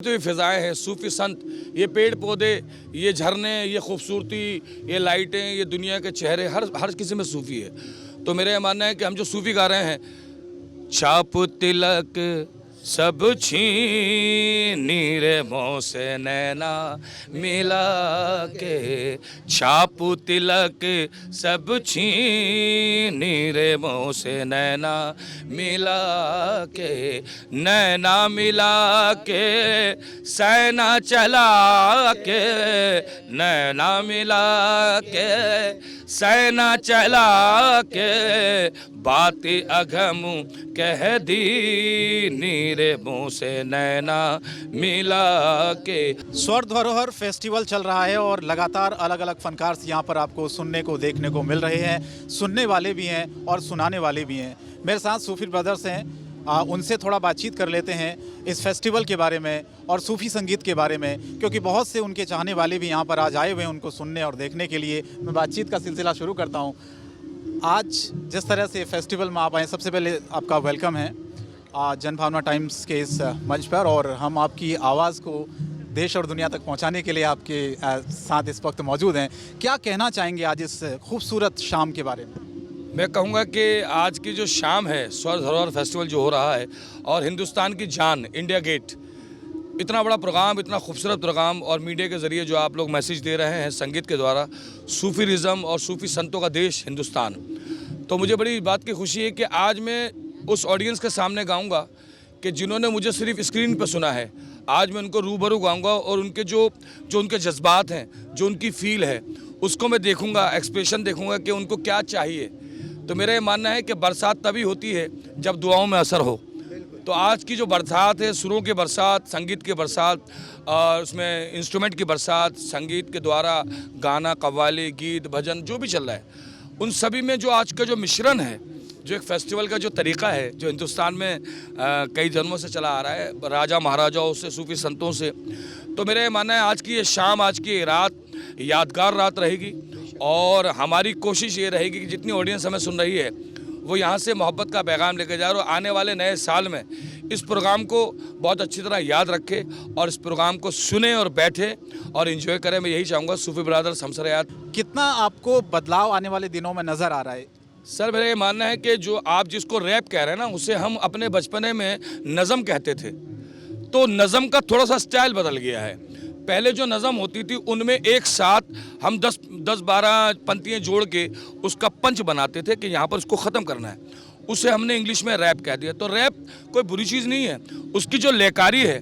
जो ये फ़िज़ाएँ हैं, सूफ़ी संत, ये पेड़ पौधे, ये झरने, ये खूबसूरती, ये लाइटें, ये दुनिया के चेहरे, हर किसी में सूफ़ी है। तो मेरा ये मानना है कि हम जो सूफ़ी गा रहे हैं, छाप तिलक सब छीनी रे मोह से नैना मिला के, छाप तिलक सब छीनी रे मोह से नैना मिला के, नैना मिला के सैना चला के, नैना मिला के सैना चला के, बात अघम कह दी नीरे मुँह से नैना मिला के। स्वर धरोहर फेस्टिवल चल रहा है और लगातार अलग अलग फनकार यहाँ पर आपको सुनने को देखने को मिल रहे हैं। सुनने वाले भी हैं और सुनाने वाले भी हैं। मेरे साथ सूफी ब्रदर्स हैं, उनसे थोड़ा बातचीत कर लेते हैं इस फेस्टिवल के बारे में और सूफ़ी संगीत के बारे में, क्योंकि बहुत से उनके चाहने वाले भी यहाँ पर आज आए हुए हैं उनको सुनने और देखने के लिए। मैं बातचीत का सिलसिला शुरू करता हूँ। आज जिस तरह से फेस्टिवल में आप आए, सबसे पहले आपका वेलकम है जनभावना टाइम्स के इस मंच पर, और हम आपकी आवाज़ को देश और दुनिया तक पहुंचाने के लिए आपके साथ इस वक्त मौजूद हैं। क्या कहना चाहेंगे आज इस खूबसूरत शाम के बारे में? मैं कहूँगा कि आज की जो शाम है, स्वर धरोहर फेस्टिवल जो हो रहा है, और हिंदुस्तान की जान इंडिया गेट, इतना बड़ा प्रोग्राम, इतना खूबसूरत प्रोग्राम, और मीडिया के ज़रिए जो आप लोग मैसेज दे रहे हैं संगीत के द्वारा, सूफीज़म और सूफ़ी संतों का देश हिंदुस्तान, तो मुझे बड़ी बात की खुशी है कि आज मैं उस ऑडियंस के सामने गाऊंगा कि जिन्होंने मुझे सिर्फ स्क्रीन पर सुना है। आज मैं उनको रूबरू गाऊंगा और उनके जो उनके जज्बात हैं, जो उनकी फ़ील है, उसको मैं देखूंगा, एक्सप्रेशन देखूंगा कि उनको क्या चाहिए। तो मेरा ये मानना है कि बरसात तभी होती है जब दुआओं में असर हो। तो आज की जो बरसात है, सुरों की बरसात, संगीत की बरसात, और उसमें इंस्ट्रूमेंट की बरसात, संगीत के द्वारा गाना, कव्वाली, गीत, भजन जो भी चल रहा है, उन सभी में जो आज का जो मिश्रण है, जो एक फेस्टिवल का जो तरीका है, जो हिंदुस्तान में कई जन्मों से चला आ रहा है, राजा महाराजाओं से, सूफी संतों से, तो मेरा ये मानना है आज की ये शाम, आज की ये रात यादगार रात रहेगी। और हमारी कोशिश ये रहेगी कि जितनी ऑडियंस हमें सुन रही है वो यहाँ से मोहब्बत का पैगाम लेकर जाए, और आने वाले नए साल में इस प्रोग्राम को बहुत अच्छी तरह याद रखे और इस प्रोग्राम को सुने और बैठे और एंजॉय करें। मैं यही चाहूँगा। सूफी ब्रदर्स हमसर याद। कितना आपको बदलाव आने वाले दिनों में नज़र आ रहा है? सर, मेरा ये मानना है कि जो आप जिसको रैप कह रहे हैं ना, उसे हम अपने बचपने में नज़म कहते थे। तो नज़म का थोड़ा सा स्टाइल बदल गया है। पहले जो नज़म होती थी उनमें एक साथ हम 10-12 पंक्तियाँ जोड़ के उसका पंच बनाते थे कि यहाँ पर उसको ख़त्म करना है। उसे हमने इंग्लिश में रैप कह दिया। तो रैप कोई बुरी चीज़ नहीं है, उसकी जो लयकारी है,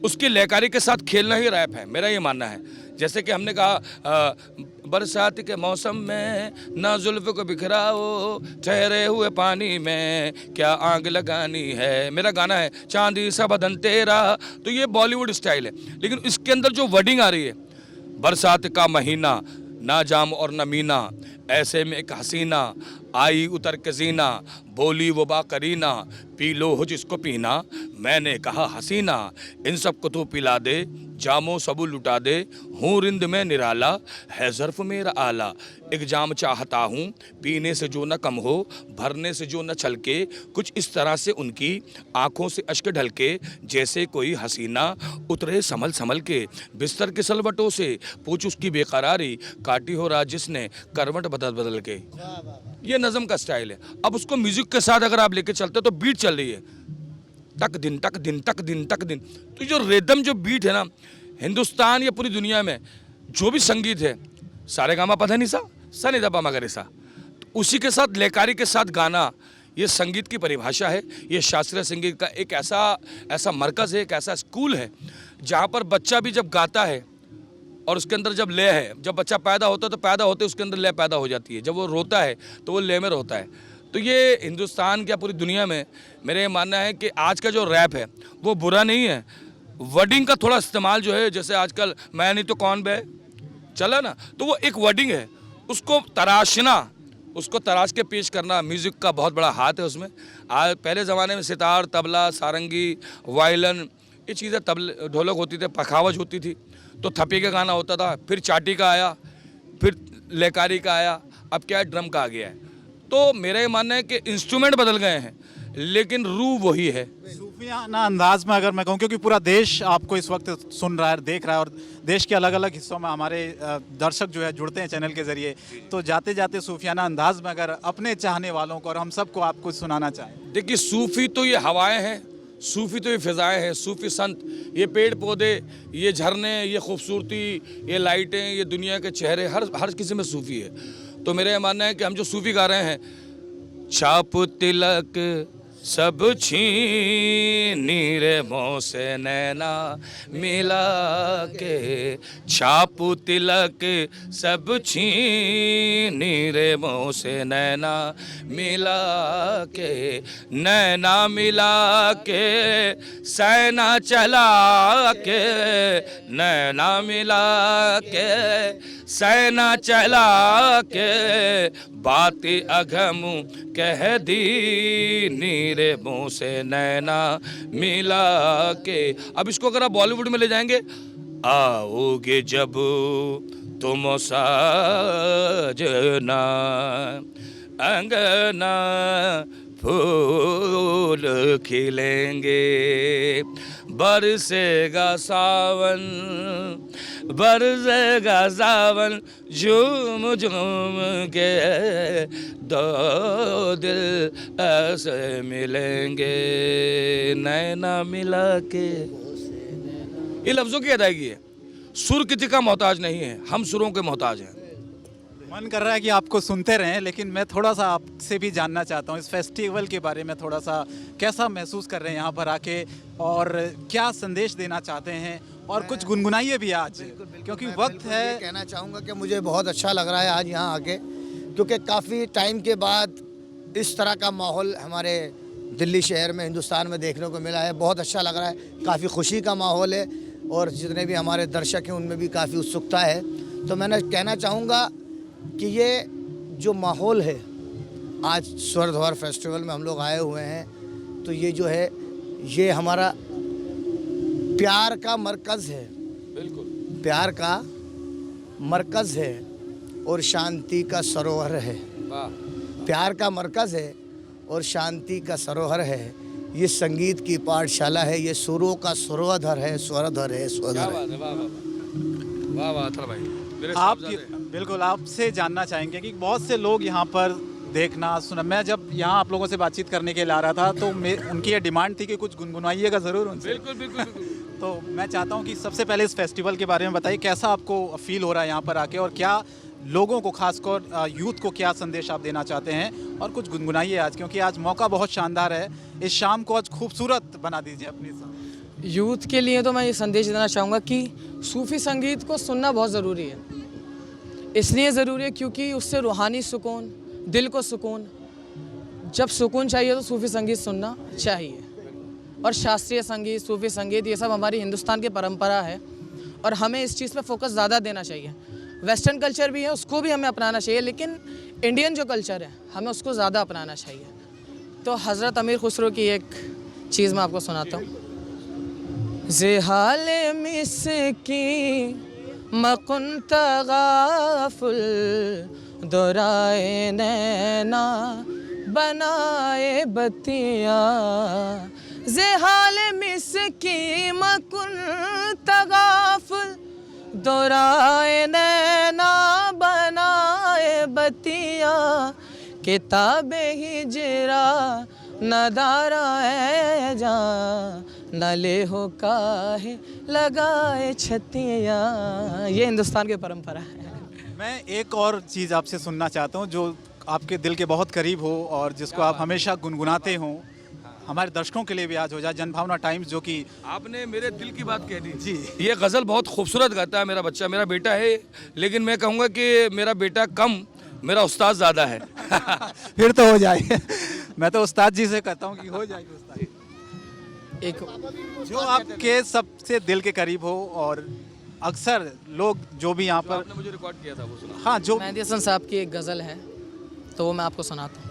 उसकी लयकारी के साथ खेलना ही रैप है, मेरा ये मानना है। जैसे कि हमने कहा बरसात के मौसम में ना जुल्फ़ को बिखराओ, ठहरे हुए पानी में क्या आग लगानी है। मेरा गाना है चांदी सा बदन तेरा, तो ये बॉलीवुड स्टाइल है, लेकिन इसके अंदर जो वर्डिंग आ रही है, बरसात का महीना, ना जाम और न मीना, ऐसे में एक हसीना आई उतर के जीना, बोली वो बाकरीना, पी लो हो जिसको पीना, मैंने कहा हसीना, इन सब को तू पिला दे, जामो सबू लुटा दे, हूँ रिंद में निराला, है ज़र्फ़ मेरा आला, एक जाम चाहता हूँ, पीने से जो न कम हो, भरने से जो न छलके, कुछ इस तरह से उनकी आँखों से अश्क ढलके, जैसे कोई हसीना उतरे संभल संभल के, बिस्तर के सलवटों से पूछ उसकी बेकरारी, काटी हो रात जिसने करवट बदल बदल के। ये नज़म का स्टाइल है। अब उसको म्यूज़िक के साथ अगर आप लेके चलते हो तो बीट चल रही है, तक दिन तक दिन तक दिन तक दिन। तो जो रिदम, जो बीट है ना, हिंदुस्तान या पूरी दुनिया में जो भी संगीत है, सारे गामा पधा नहीं सा नि धा पा मगरे सा, तो उसी के साथ लयकारी के साथ गाना, ये संगीत की परिभाषा है। ये शास्त्रीय संगीत का एक ऐसा मरकज़ है, एक ऐसा स्कूल है जहाँ पर बच्चा भी जब गाता है और उसके अंदर जब लय है, जब बच्चा पैदा होता है तो पैदा होते उसके अंदर लय पैदा हो जाती है, जब वो रोता है तो वो लय में रोता है। तो ये हिंदुस्तान क्या पूरी दुनिया में मेरा ये मानना है कि आज का जो रैप है वो बुरा नहीं है। वर्डिंग का थोड़ा इस्तेमाल जो है, जैसे आजकल मैं नहीं तो कौन बे चला ना, तो वो एक वर्डिंग है, उसको तराशना, उसको तराश के पेश करना, म्यूज़िक का बहुत बड़ा हाथ है उसमें। आज पहले ज़माने में सितार, तबला, सारंगी, वायलिन, ये चीज़ें, तबले, ढोलक होती थी, पखावज होती थी, तो थपी का गाना होता था, फिर चाटी का आया, फिर लयकारी का आया, अब क्या है, ड्रम का आ गया है। तो मेरा ये मानना है कि इंस्ट्रूमेंट बदल गए हैं लेकिन रूह वही है। सूफियाना अंदाज में अगर मैं कहूँ, क्योंकि पूरा देश आपको इस वक्त सुन रहा है, देख रहा है, और देश के अलग अलग हिस्सों में हमारे दर्शक जो है जुड़ते हैं चैनल के जरिए, तो जाते जाते सूफियाना अंदाज में अगर अपने चाहने वालों को और हम सबको आप कुछ सुनाना चाहें। देखिए, सूफ़ी तो ये हवाएं हैं, सूफ़ी तो ये फ़िज़ाएँ हैं, सूफ़ी संत, ये पेड़ पौधे, ये झरने, ये खूबसूरती, ये लाइटें, ये दुनिया के चेहरे, हर किसी में सूफ़ी है। तो मेरा ये मानना है कि हम जो सूफ़ी गा रहे हैं, छाप तिलक सब छीनी रे मों से नैना मिला के, छाप तिलक सब छीनी रे मों से नैना मिला के, नैना मिला के सैना चला के, नैना मिला के सैना चला के, बात अघम कह दी नीरे मुँह से नैना मिला के। अब इसको अगर आप बॉलीवुड में ले जाएंगे, आओगे जब तुम साजना अंगना फूल खिलेंगे, बरसेगा सावन, बरसेगा सावन, झूम झूम के दो दिल ऐसे मिलेंगे, नैना मिला के। ये लफ्ज़ों की अदायगी है, सुर किसी का मोहताज नहीं है, हम सुरों के मोहताज हैं। मन कर रहा है कि आपको सुनते रहें, लेकिन मैं थोड़ा सा आपसे भी जानना चाहता हूँ इस फेस्टिवल के बारे में, थोड़ा सा कैसा महसूस कर रहे हैं यहाँ पर आके, और क्या संदेश देना चाहते हैं, और कुछ गुनगुनाइए भी आज, क्योंकि वक्त है। ये कहना चाहूँगा कि मुझे बहुत अच्छा लग रहा है आज यहाँ आके, क्योंकि काफ़ी टाइम के बाद इस तरह का माहौल हमारे दिल्ली शहर में, हिंदुस्तान में देखने को मिला है। बहुत अच्छा लग रहा है, काफ़ी खुशी का माहौल है, और जितने भी हमारे दर्शक हैं उनमें भी काफ़ी उत्सुकता है। तो मैं कहना चाहूँगा कि ये जो माहौल है, आज स्वर्णधर फेस्टिवल में हम लोग आए हुए हैं, तो ये जो है ये हमारा प्यार का मरकज़ है, बिल्कुल प्यार का मरकज़ है और शांति का सरोवर है। प्यार का मरकज़ है और शांति का सरोवर है। ये संगीत की पाठशाला है, ये सुरों का स्वरधर है, स्वरधर है, स्वरधर है। वाह वाह अथर भाई, मेरे आप साहबजादे। बिल्कुल आपसे जानना चाहेंगे कि बहुत से लोग यहाँ पर देखना सुना, मैं जब यहाँ आप लोगों से बातचीत करने के लिए आ रहा था, तो उनकी ये डिमांड थी कि कुछ गुनगुनाइएगा ज़रूर उनसे। बिल्कुल बिल्कुल बिल्कुल। तो मैं चाहता हूँ कि सबसे पहले इस फेस्टिवल के बारे में बताइए, कैसा आपको फील हो रहा है यहाँ पर आके, और क्या लोगों को, खासकर यूथ को, क्या संदेश आप देना चाहते हैं, और कुछ गुनगुनाइए आज, क्योंकि आज मौका बहुत शानदार है, इस शाम को आज खूबसूरत बना दीजिए अपनी साथ। यूथ के लिए तो मैं ये संदेश देना चाहूँगा कि सूफ़ी संगीत को सुनना बहुत ज़रूरी है। इसलिए ज़रूरी है क्योंकि उससे रूहानी सुकून, दिल को सुकून, जब सुकून चाहिए तो सूफ़ी संगीत सुनना चाहिए। और शास्त्रीय संगीत, सूफ़ी संगीत, ये सब हमारी हिंदुस्तान की परंपरा है, और हमें इस चीज़ पे फोकस ज़्यादा देना चाहिए। वेस्टर्न कल्चर भी है, उसको भी हमें अपनाना चाहिए, लेकिन इंडियन जो कल्चर है हमें उसको ज़्यादा अपनाना चाहिए। तो हज़रत अमीर खुसरो की एक चीज़ मैं आपको सुनाता हूँ। ज़ेहाल मिस्की मकुंत गाफुल, दोराए नैना बनाए बतिया, ज़ेहाल मिस्की मकुंत गाफुल, दोराए नैना बनाए बतिया, किताबे हिजरा नदारा है जा, नले हो काहे लगाए छतिया। ये हिंदुस्तान की परंपरा है। मैं एक और चीज़ आपसे सुनना चाहता हूँ जो आपके दिल के बहुत करीब हो, और जिसको आप हमेशा गुनगुनाते हो, हमारे दर्शकों के लिए भी आज हो जाए। जनभावना टाइम्स, जो कि आपने मेरे दिल की बात कह दी जी। ये गज़ल बहुत खूबसूरत गाता है मेरा बच्चा, मेरा बेटा है, लेकिन मैं कहूँगा कि मेरा बेटा कम, मेरा उस्ताद ज़्यादा है। फिर तो हो जाए। मैं तो उस्ताद जी से कहता हूँ कि हो जाएगी उस्ताद। एक जो आपके सबसे दिल के करीब हो, और अक्सर लोग जो भी यहाँ पर, आपने मुझे रिकॉर्ड किया था वो सुना। हाँ, जो मेहदी हसन साहब की एक गज़ल है, तो वो मैं आपको सुनाता हूँ।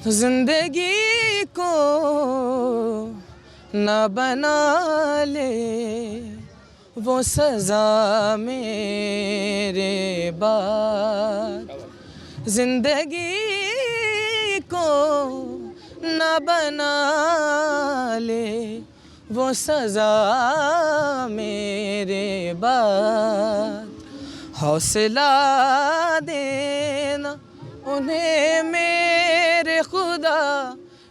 जिंदगी को न बना ले वो सज़ा मेरे बाद, जिंदगी को न न बना ले वो सज़ा मेरे बाद, हौसला देना उन्हें मेरे खुदा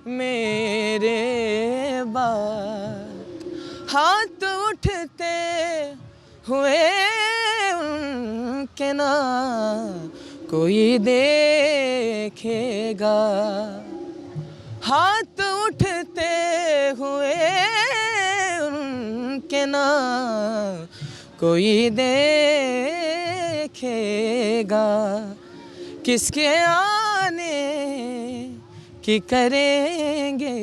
मेरे बाद। हाथ उठते हुए उनके ना कोई देखेगा, हाथ उठते हुए उनके ना कोई देखेगा, किसके आने की करेंगे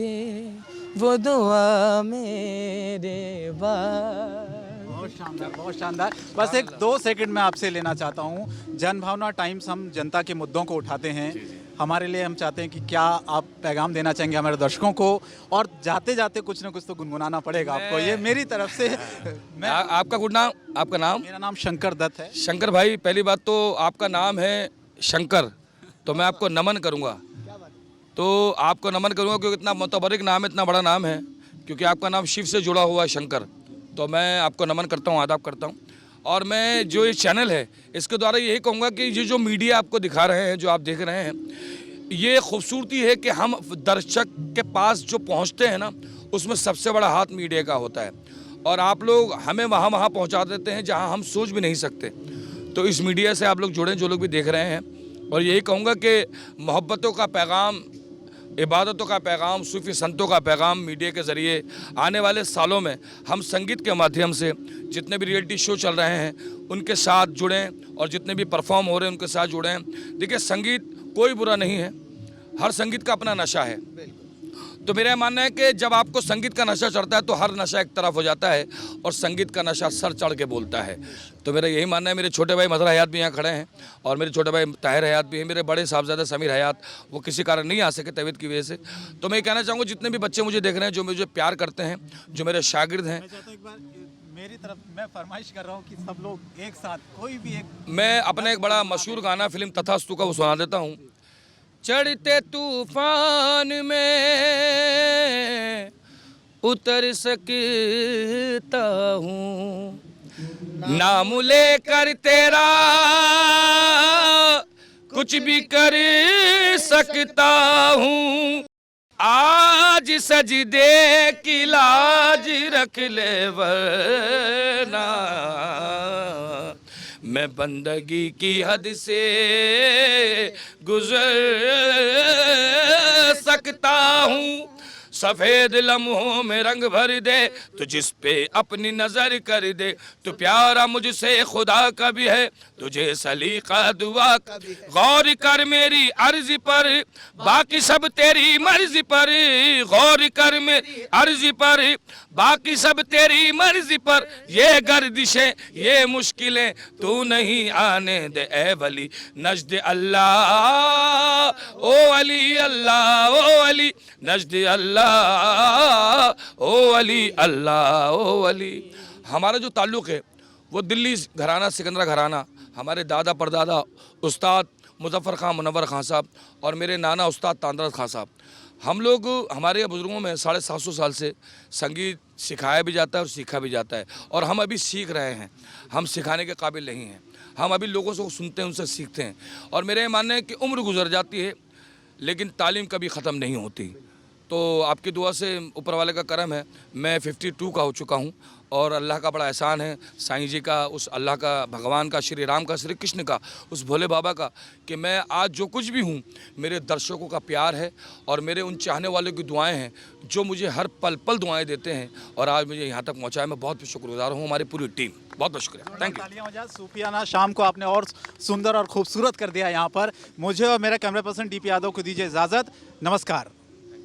वो दुआ मेरे बाद। बहुत शानदार, बहुत शानदार। बस एक 2 सेकंड में आपसे लेना चाहता हूँ। जन भावना टाइम्स हम जनता के मुद्दों को उठाते हैं, हमारे लिए हम चाहते हैं कि क्या आप पैगाम देना चाहेंगे हमारे दर्शकों को, और जाते जाते कुछ ना कुछ तो गुनगुनाना पड़ेगा आपको, ये मेरी तरफ से। आपका गुड नाम, आपका नाम? मेरा नाम शंकर दत्त है। शंकर भाई, पहली बात तो आपका नाम है शंकर, तो मैं आपको नमन करूँगा, तो आपको नमन करूँगा क्योंकि इतना मुतबरिक नाम है, इतना बड़ा नाम है, क्योंकि आपका नाम शिव से जुड़ा हुआ है शंकर, तो मैं आपको नमन करता हूँ, आदाब करता हूँ। और मैं जो ये चैनल है इसके द्वारा यही कहूँगा कि ये जो मीडिया आपको दिखा रहे हैं, जो आप देख रहे हैं, ये खूबसूरती है कि हम दर्शक के पास जो पहुँचते हैं ना, उसमें सबसे बड़ा हाथ मीडिया का होता है, और आप लोग हमें वहाँ पहुँचा देते हैं जहाँ हम सोच भी नहीं सकते। तो इस मीडिया से आप लोग जुड़ें, जो लोग भी देख रहे हैं, और यही कहूँगा कि मोहब्बतों का पैगाम, इबादतों का पैगाम, सूफ़ी संतों का पैगाम मीडिया के ज़रिए आने वाले सालों में हम संगीत के माध्यम से जितने भी रियलिटी शो चल रहे हैं उनके साथ जुड़ें, और जितने भी परफॉर्म हो रहे हैं उनके साथ जुड़ें। देखिए, संगीत कोई बुरा नहीं है, हर संगीत का अपना नशा है। तो मेरा मानना है कि जब आपको संगीत का नशा चढ़ता है तो हर नशा एक तरफ हो जाता है, और संगीत का नशा सर चढ़ के बोलता है। तो मेरा यही मानना है। मेरे छोटे भाई मजहर हयात भी यहाँ खड़े हैं, और मेरे छोटे भाई ताहिर हयात भी हैं, मेरे बड़े साहबजादा समीर हयात, वो किसी कारण नहीं आ सके तबीयत की वजह से। तो मैं कहना चाहूँगा, जितने भी बच्चे मुझे देख रहे हैं, जो मुझे प्यार करते हैं, जो मेरे शागिर्द हैं, मेरी तरफ मैं फरमाइश कर रहा हूँ कि सब लोग एक साथ कोई भी एक, मैं अपना एक बड़ा मशहूर गाना फिल्म तथास्तु का वो सुना देता हूँ। चढ़ते तूफान में उतर सकता हूँ, नाम लेकर तेरा कुछ भी कर सकता हूँ, आज सजदे की लाज रख ले वरना मैं बंदगी की हद से गुजर सकता हूँ। सफ़ेद लम्हों में रंग भर दे तो जिस पे अपनी नज़र कर दे, तो प्यारा मुझसे खुदा का भी है, तुझे सलीका दुआ का भी। गौर कर मेरी अर्ज़ी पर, बाकी सब तेरी मर्ज़ी पर, गौर कर मेरी अर्ज़ी पर, बाकी सब तेरी मर्ज़ी पर, ये गर्दिशें ये मुश्किलें तू नहीं आने दे ए वली। नज़्द अल्लाह ओ अली अल्लाह ओ अली, नज़्द अल्लाह ओ अली अल्लाह ओ अली। हमारा जो ताल्लुक़ है वो दिल्ली घराना, सिकंदरा घराना, हमारे दादा परदादा उस्ताद मुज़फ़्फ़र खां मुनव्वर खां साहब और मेरे नाना उस्ताद तांदरत खां साहब, हम लोग हमारे बुज़ुर्गों में 750 साल से संगीत सिखाया भी जाता है और सीखा भी जाता है, और हम अभी सीख रहे हैं। हम सिखाने के काबिल नहीं हैं, हम अभी लोगों से सुनते हैं, उनसे सीखते हैं। और मेरा ये मानना है कि उम्र गुजर जाती है लेकिन तालीम कभी ख़त्म नहीं होती। तो आपकी दुआ से, ऊपर वाले का करम है, मैं 52 का हो चुका हूँ, और अल्लाह का बड़ा एहसान है, साईं जी का, उस अल्लाह का, भगवान का, श्री राम का, श्री कृष्ण का, उस भोले बाबा का, कि मैं आज जो कुछ भी हूँ मेरे दर्शकों का प्यार है और मेरे उन चाहने वालों की दुआएं हैं जो मुझे हर पल पल दुआएं देते हैं, और आज मुझे यहाँ तक पहुँचाया। मैं बहुत शुक्रगुजार हूँ, हमारी पूरी टीम, बहुत बहुत शुक्रिया, थैंक यू। सूफियाना शाम को आपने और सुंदर और खूबसूरत कर दिया यहाँ पर। मुझे और मेरा कैमरा पर्सन DP यादव को दीजिए इजाज़त। नमस्कार।